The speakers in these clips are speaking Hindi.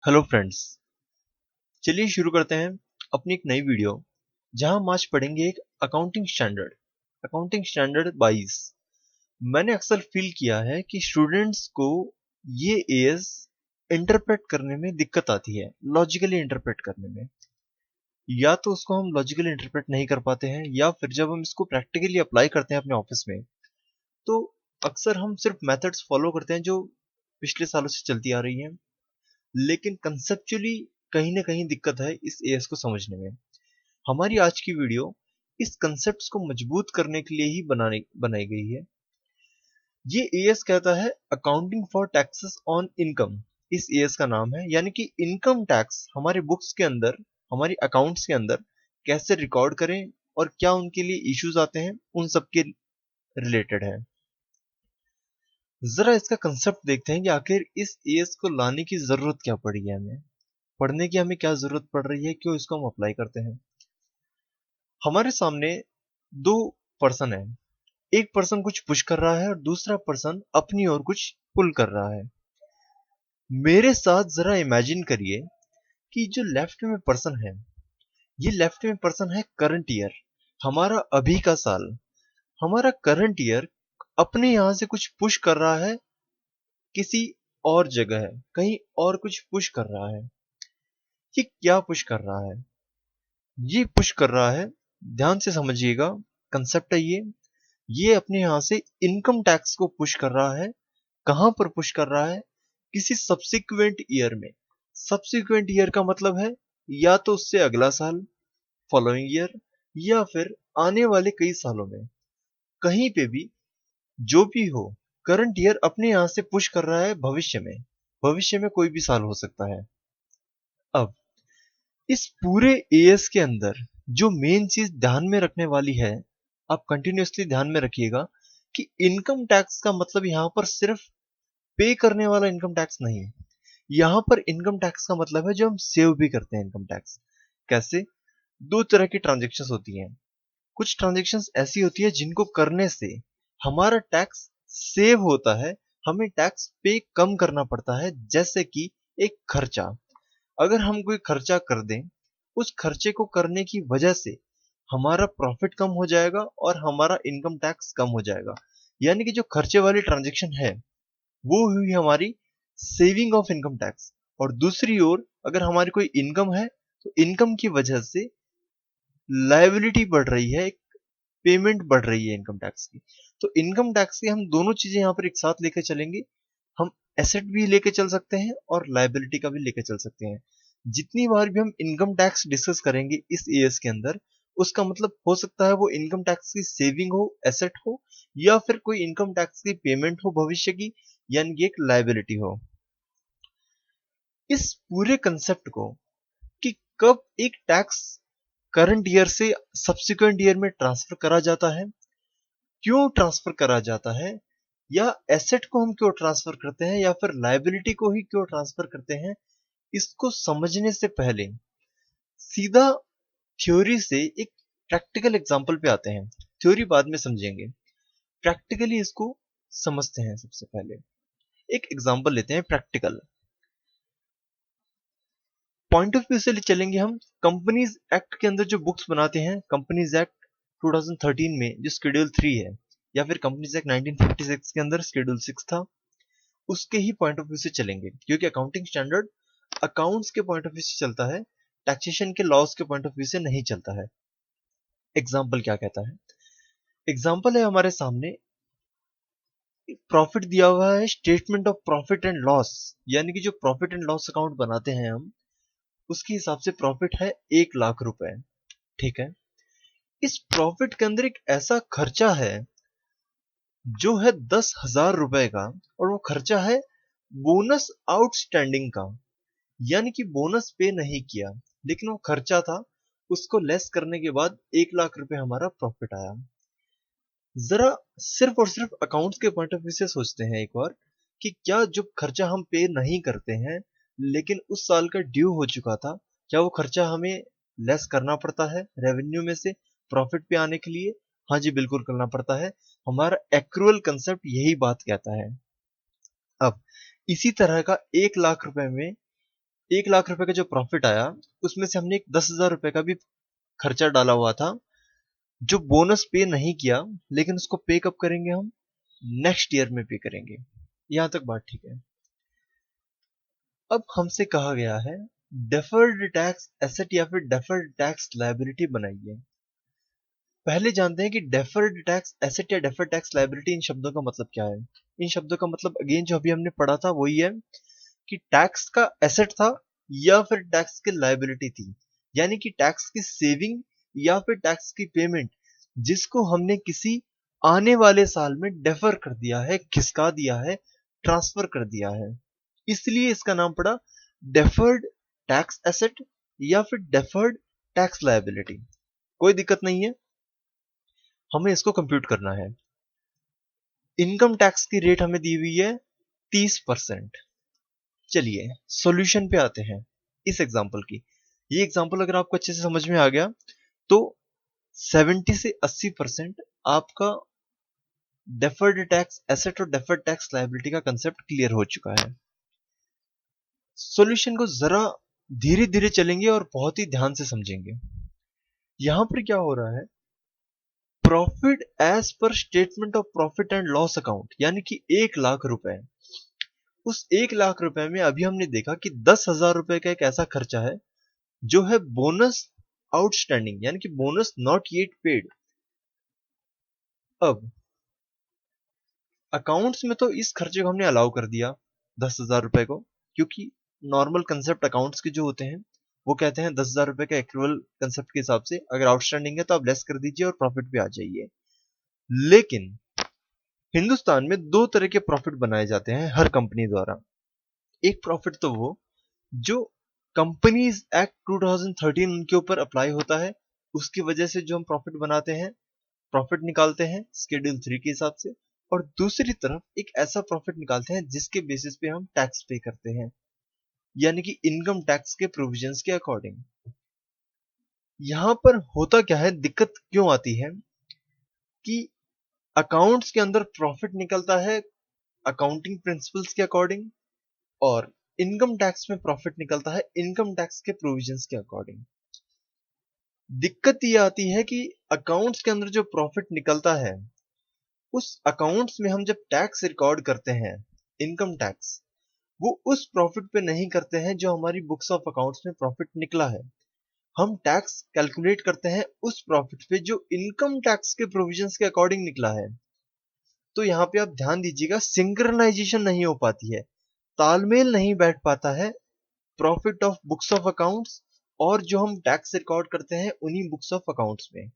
हेलो फ्रेंड्स, चलिए शुरू करते हैं अपनी एक नई वीडियो जहां हम आज पढ़ेंगे एक अकाउंटिंग स्टैंडर्ड 22। मैंने अक्सर फील किया है कि स्टूडेंट्स को ये एएस इंटरप्रेट करने में दिक्कत आती है, लॉजिकली इंटरप्रेट करने में। या तो उसको हम लॉजिकली इंटरप्रेट नहीं कर पाते हैं, या फिर जब हम इसको प्रैक्टिकली अप्लाई करते हैं अपने ऑफिस में, तो अक्सर हम सिर्फ मेथड्स फॉलो करते हैं जो पिछले सालों से चलती आ रही हैं, लेकिन कंसेप्चुअली कहीं ना कहीं दिक्कत है इस एएस को समझने में। हमारी आज की वीडियो इस कंसेप्ट्स को मजबूत करने के लिए ही बनाई गई है। ये एएस कहता है accounting for taxes on income. इस एएस का नाम है, यानी कि इनकम टैक्स हमारे बुक्स के अंदर, हमारी अकाउंट्स के अंदर कैसे रिकॉर्ड करें और क्या उनके लिए इश्यूज आते हैं, उन सब के रिलेटेड है। जरा इसका कंसेप्ट देखते हैं कि आखिर इस एएस को लाने की जरूरत क्या पड़ी है, हमें पढ़ने की हमें क्या जरूरत पड़ रही है, क्यों इसको हम अप्लाई करते हैं। हमारे सामने दो पर्सन है, एक पर्सन कुछ पुश कर रहा है और दूसरा पर्सन अपनी ओर कुछ पुल कर रहा है। मेरे साथ जरा इमेजिन करिए कि जो लेफ्ट में पर्सन है, ये लेफ्ट में पर्सन है करंट ईयर, हमारा अभी का साल। हमारा करंट ईयर अपने यहां से कुछ पुश कर रहा है, किसी और जगह है, कहीं और कुछ पुश कर रहा है। ये क्या पुश कर रहा है? ये पुश कर रहा है, ध्यान से समझिएगा, कंसेप्ट है ये अपने यहां से इनकम टैक्स को पुश कर रहा है। कहां पर पुश कर रहा है? किसी सब्सिक्वेंट ईयर में। सब्सिक्वेंट ईयर का मतलब है या तो उससे अगला साल, फॉलोइंग ईयर, या फिर आने वाले कई सालों में, कहीं पे भी, जो भी हो, करंट ईयर अपने यहां से पुश कर रहा है भविष्य में। भविष्य में कोई भी साल हो सकता है। अब इस पूरे एएस के अंदर जो मेन चीज ध्यान में रखने वाली है, आप कंटिन्यूअसली ध्यान में रखिएगा कि इनकम टैक्स का मतलब यहां पर सिर्फ पे करने वाला इनकम टैक्स नहीं है। यहां पर इनकम टैक्स का मतलब है जो हम सेव भी करते हैं इनकम टैक्स। कैसे? दो तरह की ट्रांजेक्शन्स होती हैं। कुछ ट्रांजेक्शन्स ऐसी होती है जिनको करने से हमारा टैक्स सेव होता है, हमें टैक्स पे कम करना पड़ता है। जैसे कि एक खर्चा, अगर हम कोई खर्चा कर दें, उस खर्चे को करने की वजह से हमारा प्रॉफिट कम हो जाएगा और हमारा इनकम टैक्स कम हो जाएगा। यानी कि जो खर्चे वाली ट्रांजेक्शन है वो हुई हमारी सेविंग ऑफ इनकम टैक्स। और दूसरी ओर अगर हमारी कोई इनकम है, तो इनकम की वजह से लायबिलिटी बढ़ रही है, एक पेमेंट बढ़ रही है इनकम टैक्स की। तो इनकम टैक्स की हम दोनों चीजें यहां पर एक साथ लेके चलेंगे। हम एसेट भी लेके चल सकते हैं और लायबिलिटी का भी लेके चल सकते हैं। जितनी बार भी हम इनकम टैक्स डिस्कस करेंगे इस एएस के अंदर, उसका मतलब हो सकता है वो इनकम टैक्स की सेविंग हो, एसेट हो, या फिर कोई इनकम टैक्स की पेमेंट हो भविष्य की, यानी कि एक लायबिलिटी हो। इस पूरे कंसेप्ट को कि कब एक टैक्स करंट ईयर से सब्सिक्वेंट ईयर में ट्रांसफर करा जाता है, क्यों ट्रांसफर करा जाता है, या एसेट को हम क्यों ट्रांसफर करते हैं, या फिर लायबिलिटी को ही क्यों ट्रांसफर करते हैं, इसको समझने से पहले सीधा थ्योरी से एक प्रैक्टिकल एग्जांपल पे आते हैं। थ्योरी बाद में समझेंगे, प्रैक्टिकली इसको समझते हैं। सबसे पहले एक एग्जांपल लेते हैं प्रैक्टिकल पॉइंट ऑफ व्यू से चलेंगे हम। कंपनीज एक्ट के अंदर जो बुक्स बनाते हैं, कंपनीज एक्ट 2013 में जो शेड्यूल 3 है, या फिर कंपनीज एक्ट 1956 के अंदर शेड्यूल 6 था, उसके ही पॉइंट ऑफ व्यू से चलेंगे, क्योंकि अकाउंटिंग स्टैंडर्ड अकाउंट्स के पॉइंट ऑफ व्यू से चलता है, टैक्सेशन के लॉज के पॉइंट ऑफ व्यू से नहीं चलता है। एग्जाम्पल क्या कहता है? एग्जाम्पल है हमारे सामने, प्रॉफिट दिया हुआ है, statement of profit and loss, यानी कि जो प्रॉफिट एंड लॉस अकाउंट बनाते हैं हम, उसके हिसाब से प्रॉफिट है 1 लाख रुपए। ठीक है। इस प्रॉफिट के अंदर एक ऐसा खर्चा है जो है 10,000 रुपए का, और वो खर्चा है बोनस आउटस्टैंडिंग का, यानी कि बोनस पे नहीं किया, लेकिन वो खर्चा था, उसको लेस करने के बाद 1 लाख रुपए हमारा प्रॉफिट आया। जरा सिर्फ और सिर्फ अकाउंट्स के पॉइंट ऑफ व्यू से सोचते हैं एक बार, कि क्या जो खर्चा हम पे नहीं करते हैं लेकिन उस साल का ड्यू हो चुका था, क्या वो खर्चा हमें लेस करना पड़ता है रेवेन्यू में से प्रॉफिट पे आने के लिए? हाँ जी, बिल्कुल करना पड़ता है। हमारा एक्रूअल कंसेप्ट यही बात कहता है। अब इसी तरह का 1 लाख रुपए में 1 लाख रुपए का जो प्रॉफिट आया उसमें से हमने एक 10,000 रुपए का भी खर्चा डाला हुआ था, जो बोनस पे नहीं किया, लेकिन उसको पे कब करेंगे हम? नेक्स्ट ईयर में पे करेंगे। यहां तक बात ठीक है। अब हमसे कहा गया है डेफर्ड टैक्स एसेट या फिर डेफर्ड टैक्स लायबिलिटी बनाइए। पहले जानते हैं कि डेफर्ड टैक्स एसेट या डेफर्ड टैक्स लायबिलिटी, इन शब्दों का मतलब क्या है। इन शब्दों का मतलब अगेन जो अभी हमने पढ़ा था वही है कि टैक्स का एसेट था या फिर टैक्स की लायबिलिटी थी, यानी कि टैक्स की सेविंग या फिर टैक्स की पेमेंट जिसको हमने किसी आने वाले साल में डेफर कर दिया है, खिसका दिया है, ट्रांसफर कर दिया है, इसलिए इसका नाम पड़ा डेफर्ड टैक्स एसेट या फिर डेफर्ड टैक्स लायबिलिटी। कोई दिक्कत नहीं है, हमें इसको कंप्यूट करना है। इनकम टैक्स की रेट हमें दी हुई है 30%। चलिए सॉल्यूशन पे आते हैं इस एग्जांपल की। ये एग्जांपल अगर आपको अच्छे से समझ में आ गया तो 70 से 80% आपका डेफर्ड टैक्स एसेट और डेफर्ड टैक्स लायबिलिटी का कंसेप्ट क्लियर हो चुका है। सॉल्यूशन को जरा धीरे धीरे चलेंगे और बहुत ही ध्यान से समझेंगे। यहां पर क्या हो रहा है, profit as per statement of profit and loss account, यानी कि 1 लाख रुपए। उस 1 लाख रुपए में अभी हमने देखा कि 10,000 रुपए का एक ऐसा खर्चा है जो है बोनस आउटस्टैंडिंग, यानी कि बोनस नॉट येट पेड। अब अकाउंट्स में तो इस खर्चे को हमने अलाउ कर दिया 10,000 रुपए को, क्योंकि नॉर्मल कंसेप्ट अकाउंट्स के जो होते हैं वो कहते हैं 10,000 रुपए का एक्चुअल कंसेप्ट के हिसाब से अगर आउटस्टैंडिंग है तो आप लेस कर दीजिए और प्रॉफिट पे आ जाइए। लेकिन हिंदुस्तान में दो तरह के प्रॉफिट बनाए जाते हैं हर कंपनी द्वारा। एक प्रॉफिट तो वो जो कंपनीज एक्ट 2013 उनके ऊपर अप्लाई होता है, उसकी वजह से जो हम प्रॉफिट बनाते हैं, प्रॉफिट निकालते हैं शेड्यूल 3 के हिसाब से। और दूसरी तरफ एक ऐसा प्रॉफिट निकालते हैं जिसके बेसिस पे हम टैक्स पे करते हैं, यानी कि इनकम टैक्स के प्रोविजंस के अकॉर्डिंग। यहां पर होता क्या है, दिक्कत क्यों आती है कि अकाउंट्स के अंदर प्रॉफिट निकलता है अकाउंटिंग प्रिंसिपल्स के अकॉर्डिंग, और इनकम टैक्स में प्रॉफिट निकलता है इनकम टैक्स के प्रोविजंस के अकॉर्डिंग। दिक्कत ये आती है कि अकाउंट्स के अंदर जो प्रॉफिट निकलता है उस अकाउंट्स में हम जब टैक्स रिकॉर्ड करते हैं, इनकम टैक्स, वो उस प्रॉफिट पे नहीं करते हैं जो हमारी बुक्स ऑफ अकाउंट्स में प्रॉफिट निकला है। हम टैक्स कैलकुलेट करते हैं उस प्रॉफिट पे जो इनकम टैक्स के प्रोविजंस के अकॉर्डिंग निकला है। तो यहाँ पे आप ध्यान दीजिएगा, सिंक्रनाइजेशन नहीं हो पाती है, तालमेल नहीं बैठ पाता है profit of books of accounts और जो हम टैक्स रिकॉर्ड करते हैं उन्हीं बुक्स ऑफ अकाउंट्स में।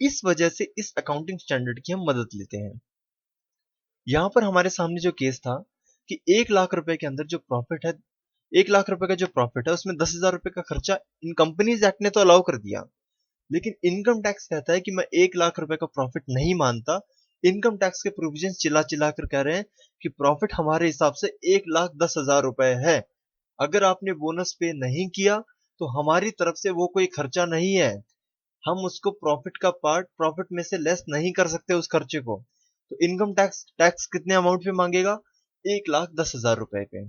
इस वजह से इस अकाउंटिंग स्टैंडर्ड की हम मदद लेते हैं। यहां पर हमारे सामने जो केस था कि 1 लाख रुपए के अंदर जो प्रॉफिट है, 1 लाख रुपए का जो प्रॉफिट है उसमें 10,000 रुपए का खर्चा इन कंपनीज एक्ट ने तो अलाउ कर दिया, लेकिन इनकम टैक्स कहता है कि मैं 1 लाख रुपए का प्रॉफिट नहीं मानता। इनकम टैक्स के प्रोविजन चिल्ला चिल्ला कर कह रहे हैं कि प्रॉफिट हमारे हिसाब से 1,10,000 रुपए है, अगर आपने बोनस पे नहीं किया तो हमारी तरफ से वो कोई खर्चा नहीं है, हम उसको प्रॉफिट का पार्ट प्रॉफिट में से लेस नहीं कर सकते उस खर्चे को। तो इनकम टैक्स टैक्स कितने अमाउंट पे मांगेगा? 1,10,000 रुपए पे।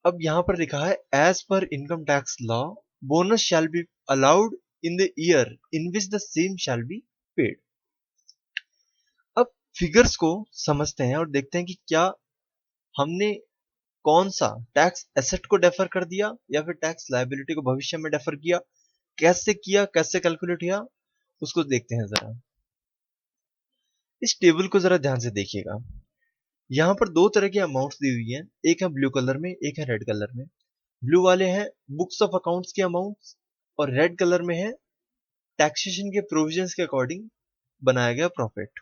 अब यहां पर लिखा है as per income tax law bonus shall be allowed in the year in which the same shall be paid. अब फिगर्स को समझते हैं और देखते हैं कि क्या हमने कौन सा टैक्स एसेट को डेफर कर दिया या फिर टैक्स लायबिलिटी को भविष्य में डेफर किया, कैसे किया, कैसे कैलकुलेट किया, उसको देखते हैं जरा। इस टेबल को जरा ध्यान से देखिएगा। यहाँ पर दो तरह की अमाउंट्स दी हुई हैं, एक है ब्लू कलर में, एक है रेड कलर में। ब्लू वाले हैं बुक्स ऑफ अकाउंट्स के अमाउंट्स और रेड कलर में है टैक्सेशन के प्रोविजंस के अकॉर्डिंग बनाया गया प्रॉफिट।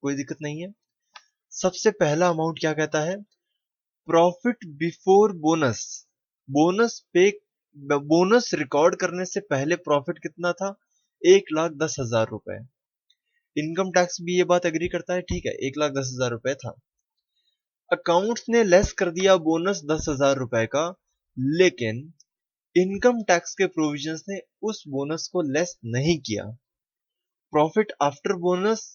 कोई दिक्कत नहीं है। सबसे पहला अमाउंट क्या कहता है? Profit before bonus. बोनस पे बोनस रिकॉर्ड करने से पहले प्रॉफिट कितना था? 1,10,000 रुपए। इनकम टैक्स भी ये बात एग्री करता है, ठीक है, 1,10,000 रुपए था। अकाउंट्स ने लेस कर दिया बोनस 10,000 रुपए का, लेकिन इनकम टैक्स के प्रोविजंस ने उस बोनस को लेस नहीं किया। प्रॉफिट आफ्टर बोनस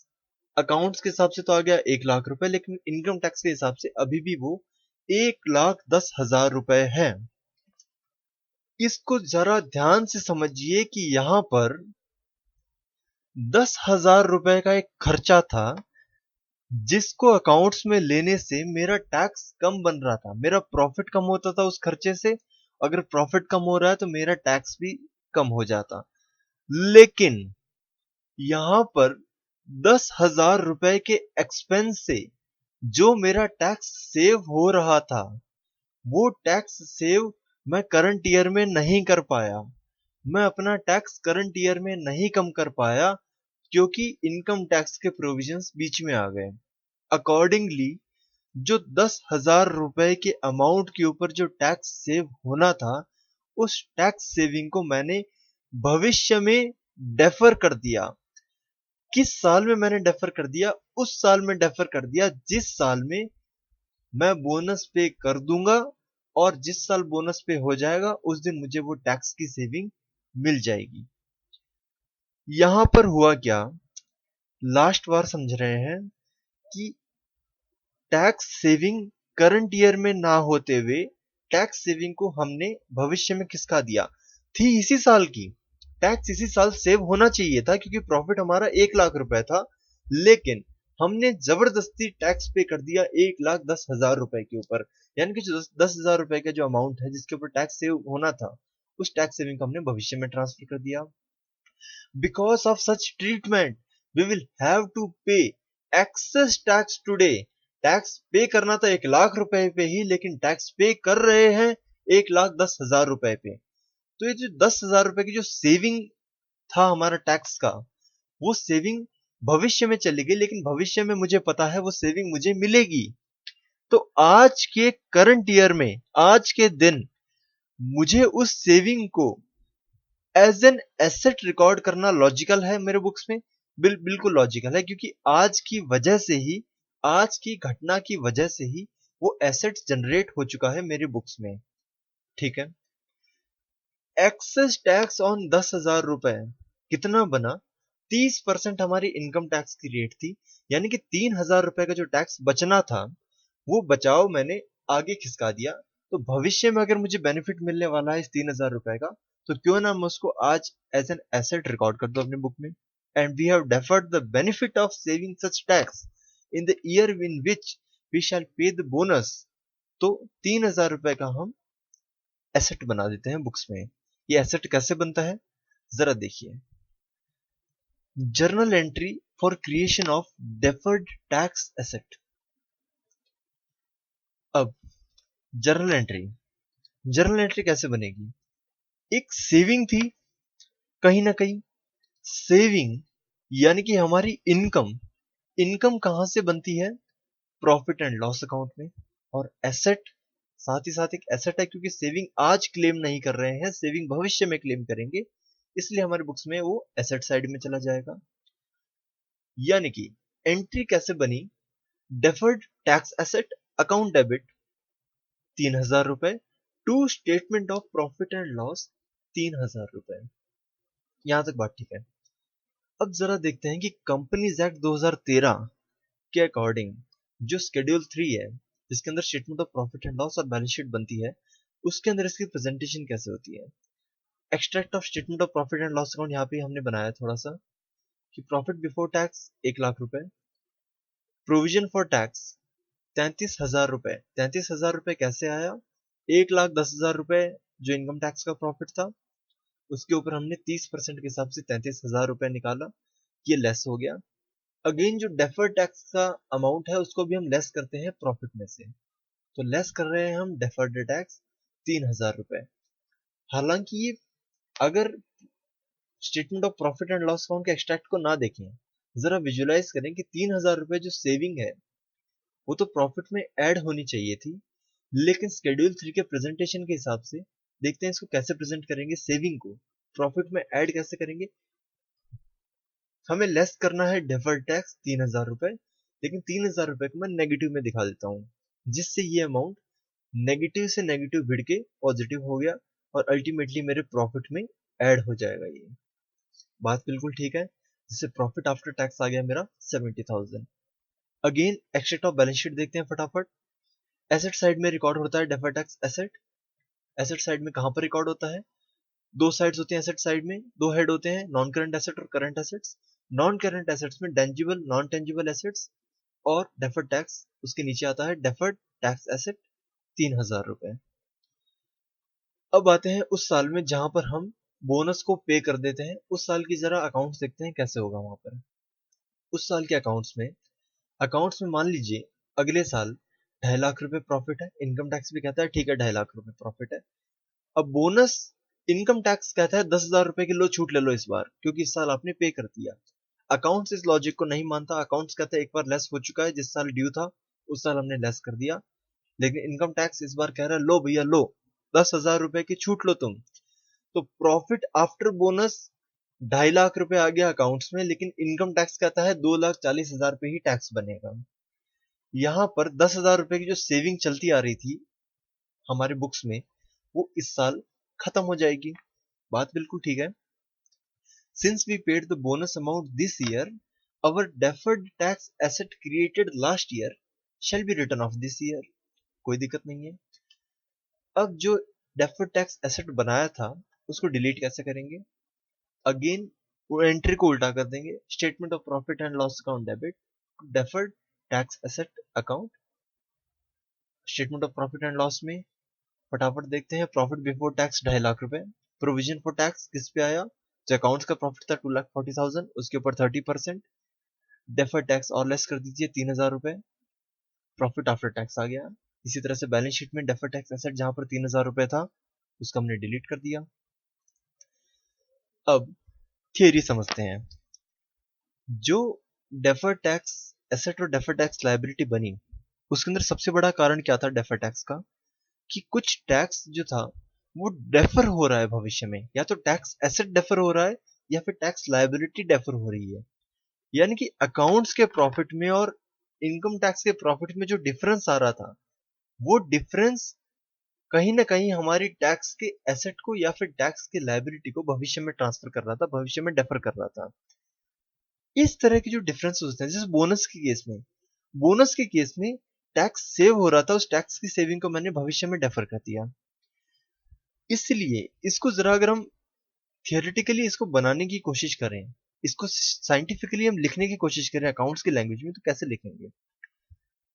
अकाउंट्स के हिसाब से तो आ गया 1 लाख रुपए, लेकिन इनकम टैक्स के हिसाब से अभी भी वो 1,10,000 रुपए है। इसको जरा ध्यान से समझिए कि यहां पर 10,000 रुपए का एक खर्चा था जिसको अकाउंट्स में लेने से मेरा टैक्स कम बन रहा था, मेरा प्रॉफिट कम होता था उस खर्चे से। अगर प्रॉफिट कम हो रहा है तो मेरा टैक्स भी कम हो जाता। लेकिन यहां पर 10,000 रुपए के एक्सपेंस से जो मेरा टैक्स सेव हो रहा था, वो टैक्स सेव मैं करंट ईयर में नहीं कर पाया। मैं अपना टैक्स करंट ईयर में नहीं कम कर पाया क्योंकि इनकम टैक्स के प्रोविजंस बीच में आ गए। अकॉर्डिंगली जो 10,000 रुपए के अमाउंट के ऊपर जो टैक्स सेव होना था, उस टैक्स सेविंग को मैंने भविष्य में डेफर कर दिया। किस साल में मैंने डेफर कर दिया? उस साल में डेफर कर दिया जिस साल में मैं बोनस पे कर दूंगा, और जिस साल बोनस पे हो जाएगा उस दिन मुझे वो टैक्स की सेविंग मिल जाएगी। यहां पर हुआ क्या, लास्ट बार समझ रहे हैं कि टैक्स सेविंग करंट ईयर में ना होते हुए टैक्स सेविंग को हमने भविष्य में किसका दिया, थी इसी साल की। टैक्स इसी साल सेव होना चाहिए था क्योंकि प्रॉफिट हमारा 1,00,000 रुपए था, लेकिन हमने जबरदस्ती टैक्स पे कर दिया 1,10,000 रुपए के ऊपर। यानी कि जो 10,000 रुपए का जो अमाउंट है जिसके ऊपर टैक्स सेव होना था, उस टैक्स सेविंग को हमने भविष्य में ट्रांसफर कर दिया। Because of such treatment, we will have to pay excess tax today. Tax पे करना था 1,00,000 रुपए पे ही, लेकिन टैक्स पे कर रहे हैं 1,10,000 रुपए पे। तो ये जो 10,000 रुपए की जो सेविंग था हमारा टैक्स का, वो सेविंग भविष्य में चली गई, लेकिन भविष्य में मुझे पता है वो सेविंग मुझे मिलेगी। तो आज के करंट ईयर में, आज के दिन, मुझे उस सेविंग को एज एन एसेट रिकॉर्ड करना लॉजिकल है मेरे बुक्स में। बिल्कुल लॉजिकल है, क्योंकि आज की वजह से ही, आज की घटना की वजह से ही वो एसेट जनरेट हो चुका है मेरे बुक्स में। ठीक है। एक्सेस टैक्स ऑन 10,000 रुपए कितना बना? 30% हमारी इनकम टैक्स की रेट थी, यानी कि 3,000 रुपए का जो टैक्स बचना था, वो बचाव मैंने आगे खिसका दिया। तो भविष्य में अगर मुझे बेनिफिट मिलने वाला है इस 3,000 रुपए का, तो क्यों ना मैं उसको आज एज एन एसेट रिकॉर्ड कर दो अपने बुक में। And we have deferred the benefit of saving such tax in the year in which we shall pay the bonus. तो 3,000 रुपए का हम एसेट बना देते हैं बुक्स में। ये एसेट कैसे बनता है, जरा देखिए। Journal entry for creation of deferred tax asset. अब जर्नल एंट्री, जर्नल एंट्री कैसे बनेगी? एक सेविंग थी कहीं ना कहीं, सेविंग यानी कि हमारी इनकम। इनकम कहां से बनती है? प्रॉफिट एंड लॉस अकाउंट में। और एसेट, साथ ही साथ एक एसेट है क्योंकि सेविंग आज क्लेम नहीं कर रहे हैं, सेविंग भविष्य में क्लेम करेंगे, इसलिए हमारे बुक्स में वो एसेट साइड में चला जाएगा। यानी कि एंट्री कैसे बनी? Deferred tax asset account debit 3,000 रुपए to statement of profit and loss 3,000 रुपए। यहां तक बात ठीक है। अब जरा देखते हैं कि कंपनीज एक्ट 2013 के अकॉर्डिंग जो शेड्यूल 3 है, जिसके अंदर statement of profit and loss और बैलेंस शीट बनती है, उसके अंदर इसकी प्रेजेंटेशन कैसे होती है। Extract of statement of profit and loss account यहाँ पे हमने बनाया थोड़ा सा, कि प्रॉफिट बिफोर टैक्स 1,00,000 रुपए, प्रोविजन फॉर टैक्स 33,000 रुपए। 33,000 रुपए कैसे आया? 1,10,000 रुपए जो इनकम टैक्स का प्रॉफिट था, उसके ऊपर हमने 30% के हिसाब से 33,000 रुपए निकाला, ये लेस हो गया। अगेन जो डेफर्ड टैक्स का अमाउंट है उसको भी हम लेस करते हैं प्रॉफिट में से, तो लेस कर रहे हैं हम डेफर्ड टैक्स 3,000 रुपए। हालांकि ये, अगर statement of profit and loss account के एक्सट्रैक्ट को ना देखें, जरा विजुलाइज करें कि 3,000 रुपए जो सेविंग है वो तो प्रॉफिट में ऐड होनी चाहिए थी, लेकिन शेड्यूल 3 के प्रेजेंटेशन के हिसाब से देखते हैं इसको कैसे प्रेजेंट करेंगे। सेविंग को प्रॉफिट में ऐड कैसे करेंगे? हमें लेस करना है डेफर्ड टैक्स 3,000 रुपए, लेकिन 3,000 रुपए को मैं नेगेटिव में दिखा देता हूँ, जिससे ये अमाउंट नेगेटिव से नेगेटिव भिड़ के पॉजिटिव हो गया, और अल्टीमेटली मेरे प्रॉफिट में ऐड हो जाएगा। ये बात बिल्कुल ठीक है, जिससे प्रॉफिट आफ्टर टैक्स आ गया मेरा 70,000। Again extract of balance sheet देखते हैं फटाफट। एसेट साइड में रिकॉर्ड होता है deferred tax asset. Asset side में कहां पर रिकॉर्ड होता है? दो साइड्स होती हैं एसेट साइड में, दो हेड होते हैं, नॉन करंट एसेट और current assets. Non current assets में टेंजिबल नॉन टेंजिबल एसेट्स और डेफर्ड टैक्स उसके नीचे आता है डेफर्ड टैक्स एसेट 3000 रुपए। अब आते हैं उस साल में जहां पर हम बोनस को पे कर देते हैं, उस साल की जरा अकाउंट्स देखते हैं कैसे होगा वहां पर। उस साल के अकाउंट्स में मान लीजिए अगले साल 2.5 लाख रुपए प्रॉफिट है, इनकम टैक्स भी कहता है ठीक है 2.5 लाख रुपए प्रॉफिट है। अब बोनस इनकम टैक्स कहता है 10,000 रुपए की लो छूट ले लो इस बार, क्योंकि इस साल आपने पे कर दिया। अकाउंट्स इस लॉजिक को नहीं मानता, अकाउंट्स कहता है एक बार लेस हो चुका है, जिस साल ड्यू था उस साल हमने लेस कर दिया। लेकिन इनकम टैक्स इस बार कह रहा है लो भैया लो, 10,000 रुपए की छूट लो तुम। तो प्रॉफिट आफ्टर बोनस 2.5 लाख रुपए आ गया अकाउंट्स में, लेकिन इनकम टैक्स कहता है 2,40,000 पे ही टैक्स बनेगा। यहाँ पर 10,000 रुपए की जो सेविंग चलती आ रही थी हमारे बुक्स में, वो इस साल खत्म हो जाएगी। बात बिल्कुल ठीक है। Since we paid the bonus amount this year, our deferred tax asset created last year shall be written off this year। कोई दिक्कत नहीं है। अब जो डेफर्ड टैक्स एसेट बनाया था उसको डिलीट कैसे करेंगे? अगेन वो एंट्री को उल्टा कर देंगे, statement of profit and loss account debit deferred tax asset account. Statement of profit and loss में फटाफट देखते हैं, प्रॉफिट बिफोर टैक्स 2.5 लाख रुपए, प्रोविजन फॉर टैक्स किस पे आया? जो अकाउंट्स का प्रॉफिट था 2,40,000, उसके ऊपर 30%, डेफर्ड टैक्स और लेस कर दीजिए 3,000 रुपए, प्रॉफिट आफ्टर टैक्स आ गया। इसी तरह से बैलेंस शीट में डेफर्ड टैक्स एसेट जहां पर 3,000 रुपए था उसको हमने डिलीट कर दिया। अब थियरी समझते हैं। जो डेफर्ड टैक्स एसेट और डेफर्ड टैक्स लायबिलिटी बनी, उसके अंदर सबसे बड़ा कारण क्या था डेफर्ड टैक्स का? कि कुछ टैक्स जो था वो डेफर हो रहा है भविष्य में, या तो टैक्स एसेट डेफर हो रहा है या फिर टैक्स लायबिलिटी डेफर हो रही है। यानी कि अकाउंट्स के प्रॉफिट में और इनकम टैक्स के प्रॉफिट में जो डिफरेंस आ रहा था, वो डिफरेंस कहीं ना कहीं हमारी टैक्स के एसेट को या फिर टैक्स की लायबिलिटी को भविष्य में ट्रांसफर कर रहा था, भविष्य में डेफर कर रहा था। इस तरह के जो डिफरेंस होते हैं, जैसे बोनस के केस में टैक्स सेव हो रहा था, उस टैक्स की सेविंग को मैंने भविष्य में डेफर कर दिया। इसलिए इसको जरा अगर हम थियोरेटिकली इसको बनाने की कोशिश करें, इसको साइंटिफिकली हम लिखने की कोशिश करें अकाउंट्स की लैंग्वेज में, तो कैसे लिखेंगे?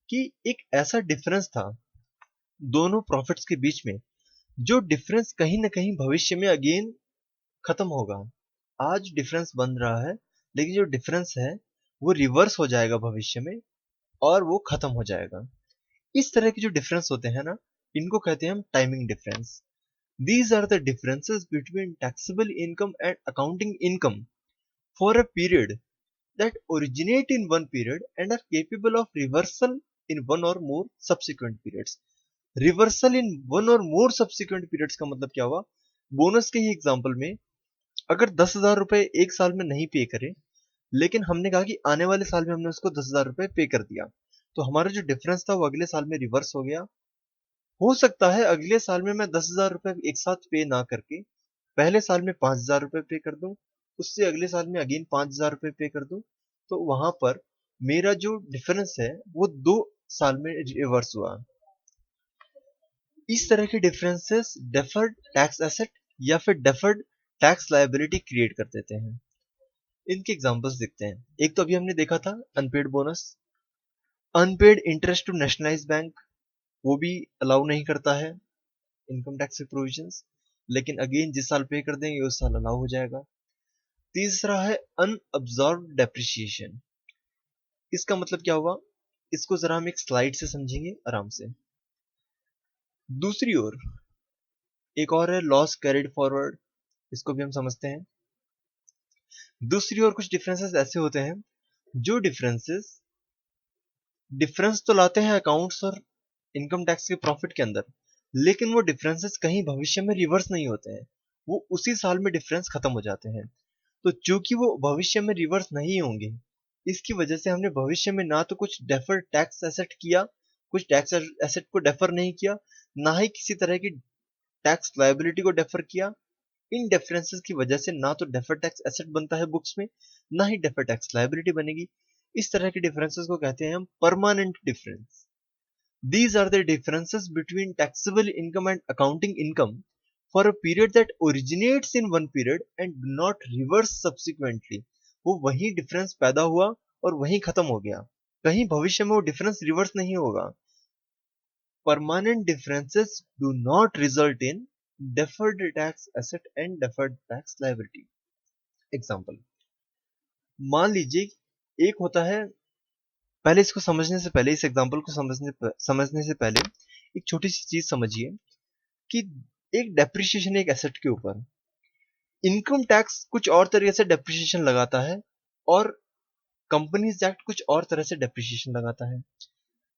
कि एक ऐसा डिफरेंस था दोनों प्रॉफिट्स के बीच में, जो डिफरेंस कहीं ना कहीं भविष्य में अगेन खत्म होगा। आज डिफरेंस बन रहा है, लेकिन जो डिफरेंस है वो रिवर्स हो जाएगा भविष्य में और वो खत्म हो जाएगा। इस तरह के जो डिफरेंस होते हैं ना, इनको कहते हैं हम timing difference. These are the differences between taxable income and accounting income for a period that originate in one period and are capable of reversal in one or more subsequent periods। Reversal in one और मोर सब्सिक्वेंट पीरियड्स का मतलब क्या हुआ? बोनस के ही एग्जांपल में अगर 10,000 रुपए एक साल में नहीं पे करे, लेकिन हमने कहा कि आने वाले साल में हमने उसको 10,000 रुपए पे कर दिया, तो हमारा जो डिफरेंस था वो अगले साल में रिवर्स हो गया। हो सकता है अगले साल में मैं 10,000 रुपए एक साथ पे ना करके पहले साल में 5,000 रुपए पे कर दूं, उससे अगले साल में अगेन 5,000 रुपए पे कर दूं, तो वहां पर मेरा जो डिफरेंस है वो 2 साल में रिवर्स हुआ। इस तरह के डिफरेंसेस डेफर्ड टैक्स एसेट या फिर डेफर्ड टैक्स लायबिलिटी क्रिएट कर देते हैं। इनके एग्जांपल्स देखते हैं। एक तो अभी हमने देखा था unpaid bonus, unpaid interest to nationalise bank, वो भी अलाउ नहीं करता है इनकम टैक्स के प्रोविजंस, लेकिन अगेन जिस साल पे कर देंगे उस साल अलाउ हो जाएगा। तीसरा है अनअब्जॉर्ब डेप्रिसिएशन। इसका मतलब क्या हुआ, इसको जरा हम एक स्लाइड से समझेंगे आराम से। दूसरी ओर एक और है लॉस कैरिड फॉरवर्ड, इसको भी हम समझते हैं। दूसरी ओर कुछ डिफरेंसेस ऐसे होते हैं जो डिफरेंस तो लाते हैं अकाउंट्स और इनकम टैक्स के प्रॉफिट के अंदर, लेकिन वो डिफरेंसेस कहीं भविष्य में रिवर्स नहीं होते हैं, वो उसी साल में डिफरेंस खत्म हो जाते हैं। तो चूंकि वो भविष्य में रिवर्स नहीं होंगे, इसकी वजह से हमने भविष्य में ना तो कुछ डेफर टैक्स एसेट किया, कुछ टैक्स एसेट को डेफर नहीं किया, ना ही किसी तरह की टैक्स लायबिलिटी को डेफर किया। इन डिफरेंसेस की वजह से ना तो डेफर टैक्स एसेट बनता है बुक्स में, ना ही डेफर टैक्स लायबिलिटी बनेगी। इस तरह के डिफरेंसेस को कहते हैं हम permanent difference. These are the differences between taxable income and accounting income for a period that originates in one period and do not reverse subsequently. वो वही डिफरेंस पैदा हुआ और वही खत्म हो गया, कहीं भविष्य में वो डिफरेंस रिवर्स नहीं होगा. Permanent differences do not result in deferred tax asset and deferred tax liability. Example, मान लीजिए एक होता है, पहले इसको समझने से पहले, इस एग्जांपल को समझने से पहले एक छोटी सी चीज समझिए कि एक डेप्रिसिएशन एक एसेट के ऊपर इनकम टैक्स कुछ और तरीके से डेप्रिसिएशन लगाता है और कंपनीज एक्ट कुछ और तरह से डेप्रिसिएशन लगाता है.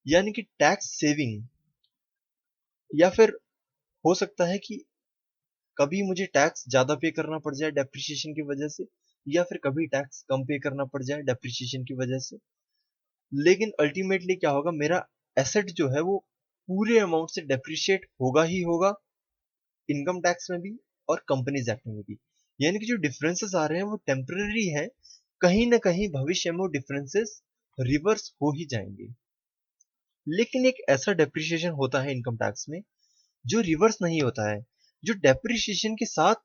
यानी कि टैक्स सेविंग, या फिर हो सकता है कि कभी मुझे टैक्स ज्यादा पे करना पड़ जाए डेप्रिसिएशन की वजह से, या फिर कभी टैक्स कम पे करना पड़ जाए डेप्रिसिएशन की वजह से. लेकिन अल्टीमेटली क्या होगा, मेरा एसेट जो है वो पूरे अमाउंट से डेप्रिशिएट होगा ही होगा, इनकम टैक्स में भी और कंपनीज एक्ट में भी. यानी कि जो डिफरेंसेस आ रहे हैं वो टेम्पररी है, कहीं ना कहीं भविष्य में वो डिफरेंसेस रिवर्स हो ही जाएंगे. लेकिन एक ऐसा डेप्रिसिएशन होता है इनकम टैक्स में जो रिवर्स नहीं होता है, जो डेप्रिसिएशन के साथ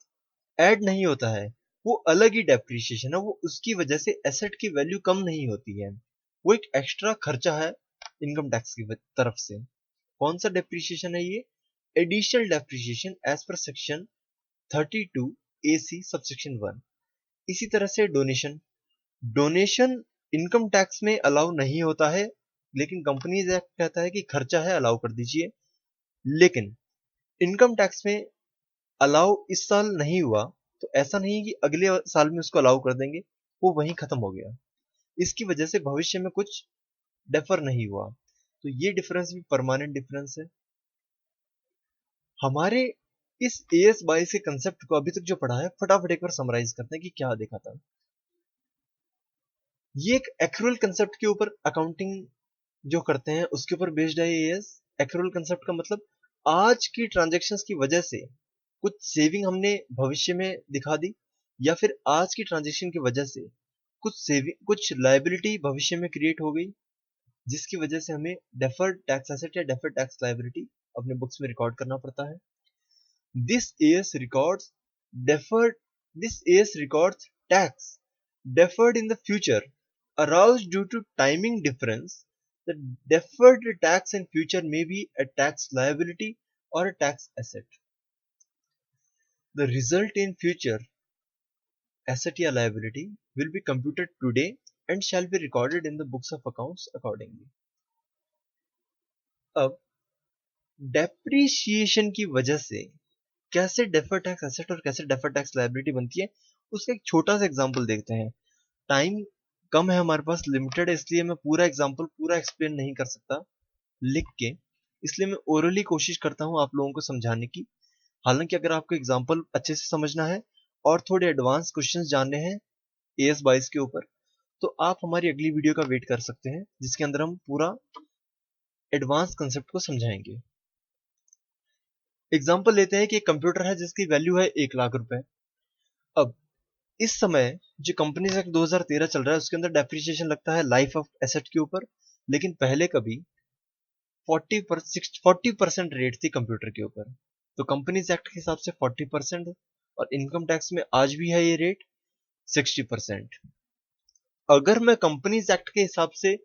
ऐड नहीं होता है, वो अलग ही डेप्रिसिएशन है. वो उसकी वजह से एसेट की वैल्यू कम नहीं होती है, वो एक एक्स्ट्रा खर्चा है इनकम टैक्स की तरफ से. कौन सा डेप्रिसिएशन है ये? Additional depreciation as per section 32 AC subsection 1. इसी तरह से डोनेशन, डोनेशन इनकम टैक्स में अलाउ नहीं होता है, लेकिन कंपनीज एक्ट कहता है कि खर्चा है, अलाउ कर दीजिए. लेकिन इनकम टैक्स में अलाउ इस साल नहीं हुआ तो ऐसा नहीं है कि अगले साल में उसको अलाउ कर देंगे, वो वहीं खत्म हो गया. इसकी वजह से भविष्य में कुछ डेफर नहीं हुआ. तो ये डिफरेंस भी परमानेंट डिफरेंस है. हमारे इस AS22 के कंसेप्ट को अभी तक जो पढ़ा है, फटाफट एक बार समराइज करते हैं कि क्या देखा था. ये एक एक्रूअल कंसेप्ट के ऊपर अकाउंटिंग जो करते हैं उसके ऊपर बेस्ड है AS. एक्रूअल कंसेप्ट का मतलब आज की ट्रांजैक्शंस की वजह से कुछ सेविंग हमने भविष्य में दिखा दी, या फिर आज की ट्रांजैक्शन की वजह से कुछ सेविंग, कुछ लायबिलिटी भविष्य में क्रिएट हो गई, जिसकी वजह से हमें डेफर्ड टैक्स एसेट या डेफर्ड टैक्स लायबिलिटी अपने बुक्स में रिकॉर्ड करना पड़ता है. This AS records deferred this AS records tax deferred in the future aroused due to timing difference. The deferred tax in future may be a tax liability or a tax asset. The result in future asset or liability will be computed today and shall be recorded in the books of accounts accordingly. अब डेप्रीशिएशन की वजह से कैसे डेफर्ड टैक्स एसेट और कैसे डेफर्ड टैक्स लायबिलिटी बनती है, उसका एक छोटा सा एग्जांपल देखते हैं. टाइम कम है हमारे पास, लिमिटेड है, इसलिए मैं पूरा एग्जांपल पूरा एक्सप्लेन नहीं कर सकता लिख के, इसलिए मैं ओरली कोशिश करता हूं आप लोगों को समझाने की. हालांकि अगर आपको एग्जांपल अच्छे से समझना है और थोड़े एडवांस क्वेश्चंस जानने हैं AS22 के ऊपर, तो आप हमारी अगली वीडियो का वेट कर सकते हैं, जिसके अंदर हम पूरा एडवांस कंसेप्ट को समझाएंगे. एग्जाम्पल लेते हैं कि एक कंप्यूटर है जिसकी वैल्यू है 1 लाख रुपए. अब इस समय जो कंपनी एक्ट 2013 चल रहा है उसके अंदर डेप्रिसिएशन लगता है लाइफ ऑफ एसेट के ऊपर, लेकिन पहले कभी 40% रेट थी कंप्यूटर के ऊपर. तो कंपनीज एक्ट के हिसाब से 40%, और इनकम टैक्स में आज भी है ये रेट 60%. अगर मैं कंपनीज एक्ट के हिसाब से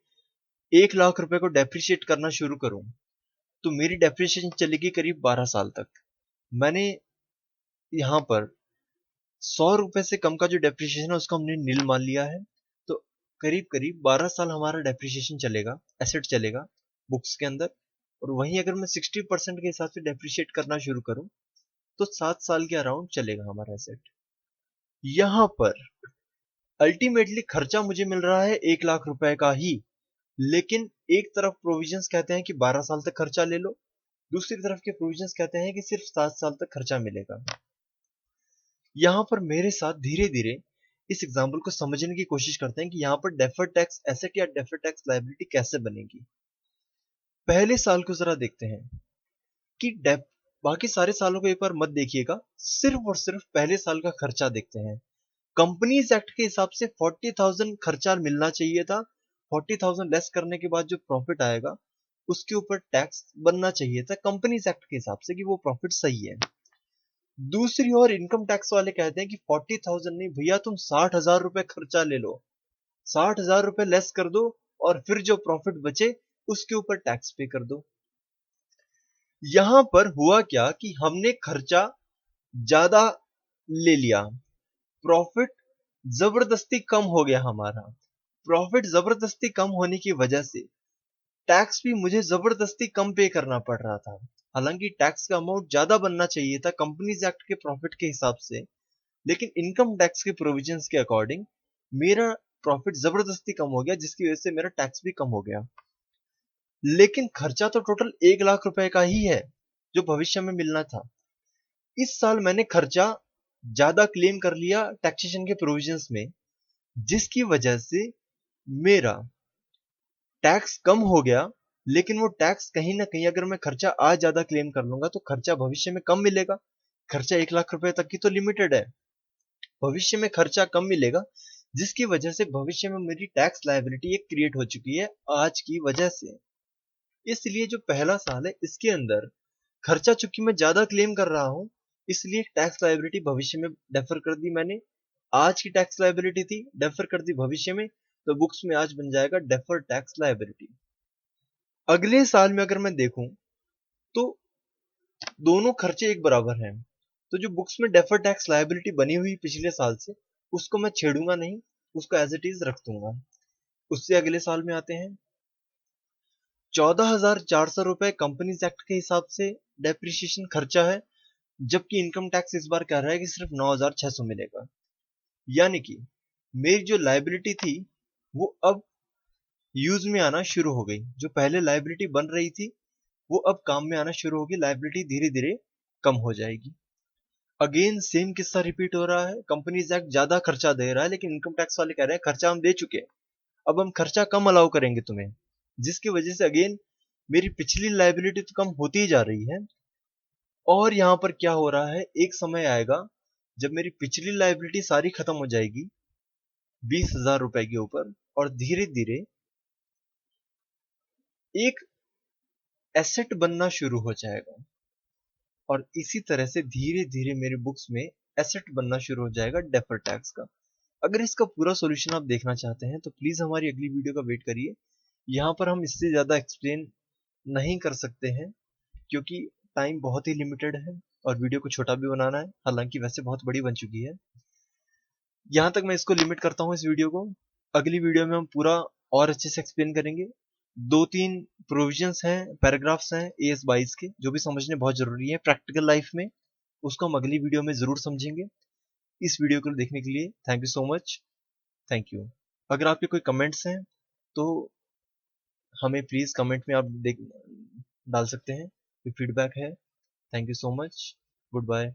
1 लाख रुपए को डेप्रिशिएट करना शुरू करूं तो मेरी डेप्रिसिएशन चलेगी करीब 12 साल तक. मैंने यहाँ पर 100 रुपए से कम का जो डेप्रिसिएशन है उसको हमने नील मान लिया है. तो करीब करीब 12 साल हमारा डेप्रिसिएशन चलेगा, एसेट चलेगा बुक्स के अंदर. और वहीं अगर मैं 60% के हिसाब से डेप्रिशिएट करना शुरू करूं तो 7 साल के अराउंड चलेगा हमारा एसेट. यहाँ पर अल्टीमेटली खर्चा मुझे मिल रहा है 1 लाख रुपए का ही, लेकिन एक तरफ प्रोविजंस कहते हैं कि 12 साल तक खर्चा ले लो, दूसरी तरफ के प्रोविजंस कहते हैं कि सिर्फ 7 साल तक खर्चा मिलेगा. यहाँ पर मेरे साथ धीरे धीरे इस एग्जाम्पल को समझने की कोशिश करते हैं कि यहाँ पर डेफर्ड टैक्स एसेट या डेफर्ड टैक्स लायबिलिटी कैसे बनेगी. पहले साल को जरा देखते हैं कि बाकी सारे सालों को एक बार मत देखिएगा, सिर्फ और सिर्फ पहले साल का खर्चा देखते हैं. कंपनीज एक्ट के हिसाब से 40,000 खर्चा मिलना चाहिए था. 40,000 लेस करने के बाद जो प्रॉफिट आएगा उसके ऊपर टैक्स बनना चाहिए था कंपनीज एक्ट के हिसाब से कि वो प्रॉफिट सही है। दूसरी ओर इनकम टैक्स वाले कहते हैं कि 40,000 नहीं भैया, तुम 60,000 रुपए खर्चा ले लो, 60,000 रुपए लेस कर दो और फिर जो प्रॉफिट बचे उसके ऊपर टैक्स पे कर दो। यहां पर हुआ क्या कि हमने खर्चा ज्यादा ले लिया, प्रॉफिट जबरदस्ती कम हो गया हमारा। प्रॉफिट जबरदस्ती कम होने की वजह से टैक्स भी मुझे जबरदस्ती कम पे करना पड़ रहा था। हालांकि टैक्स का अमाउंट ज्यादा बनना चाहिए था कंपनीज एक्ट के प्रॉफिट के हिसाब से, लेकिन इनकम टैक्स के प्रोविजंस के अकॉर्डिंग मेरा प्रॉफिट जबरदस्ती कम हो गया, जिसकी वजह से मेरा टैक्स भी कम हो गया। लेकिन खर्चा तो टोटल 1 लाख रुपए का ही है जो भविष्य में मिलना था। इस साल मैंने खर्चा ज्यादा क्लेम कर लिया टैक्सेशन के प्रोविजंस में, जिसकी वजह से मेरा टैक्स कम हो गया। लेकिन वो टैक्स कहीं ना कहीं, अगर मैं खर्चा आज ज्यादा क्लेम कर लूंगा तो खर्चा भविष्य में कम मिलेगा। खर्चा 1 लाख रुपए तक की तो लिमिटेड है, भविष्य में खर्चा कम मिलेगा, जिसकी वजह से भविष्य में मेरी टैक्स लायबिलिटी एक क्रिएट हो चुकी है आज की वजह से। इसलिए जो पहला साल है इसके अंदर खर्चा चूंकि मैं ज्यादा क्लेम कर रहा हूं, इसलिए टैक्स लायबिलिटी भविष्य में डेफर कर दी मैंने। आज की टैक्स लायबिलिटी थी, डेफर कर दी भविष्य में, तो बुक्स में आज बन जाएगा डेफर टैक्स लायबिलिटी। अगले साल में अगर मैं देखूं तो दोनों खर्चे एक बराबर हैं, तो जो बुक्स में डेफर टैक्स लायबिलिटी बनी हुई पिछले साल से, उसको मैं छेड़ूंगा नहीं, उसको एज इट इज रख दूंगा। उससे अगले साल में आते हैं, 14,400 रुपए कंपनीज एक्ट के हिसाब से डेप्रिसिएशन खर्चा है, जबकि इनकम टैक्स इस बार कह रहा है कि सिर्फ 9,600 मिलेगा। यानी कि मेरी जो लायबिलिटी थी वो अब यूज में आना शुरू हो गई, जो पहले लायबिलिटी बन रही थी वो अब काम में आना शुरू होगी, लायबिलिटी धीरे धीरे कम हो जाएगी। अगेन सेम किस्सा रिपीट हो रहा है, कंपनीज एक्ट ज्यादा खर्चा दे रहा है लेकिन इनकम टैक्स वाले कह रहे हैं खर्चा हम दे चुके हैं, अब हम खर्चा कम अलाउ करेंगे तुम्हें, जिसकी वजह से अगेन मेरी पिछली लायबिलिटी तो कम होती ही जा रही है। और यहाँ पर क्या हो रहा है, एक समय आएगा जब मेरी पिछली लायबिलिटी सारी खत्म हो जाएगी 20,000 रुपए के ऊपर, और धीरे धीरे एक एसेट बनना शुरू हो जाएगा, और इसी तरह से धीरे धीरे मेरे बुक्स में एसेट बनना शुरू हो जाएगा डेफर टैक्स का। अगर इसका पूरा सॉल्यूशन आप देखना चाहते हैं तो प्लीज हमारी अगली वीडियो का वेट करिए। यहाँ पर हम इससे ज्यादा एक्सप्लेन नहीं कर सकते हैं क्योंकि टाइम बहुत ही लिमिटेड है और वीडियो को छोटा भी बनाना है, हालांकि वैसे बहुत बड़ी बन चुकी है। यहाँ तक मैं इसको लिमिट करता हूँ इस वीडियो को। अगली वीडियो में हम पूरा और अच्छे से एक्सप्लेन करेंगे। 2-3 प्रोविजंस हैं, पैराग्राफ्स हैं AS 22 के, जो भी समझने बहुत जरूरी है प्रैक्टिकल लाइफ में, उसको हम अगली वीडियो में जरूर समझेंगे। इस वीडियो को देखने के लिए thank you so much, thank you. अगर आपके कोई कमेंट्स हैं तो हमें प्लीज कमेंट में आप डाल सकते हैं, फीडबैक है। Thank you so much, good bye.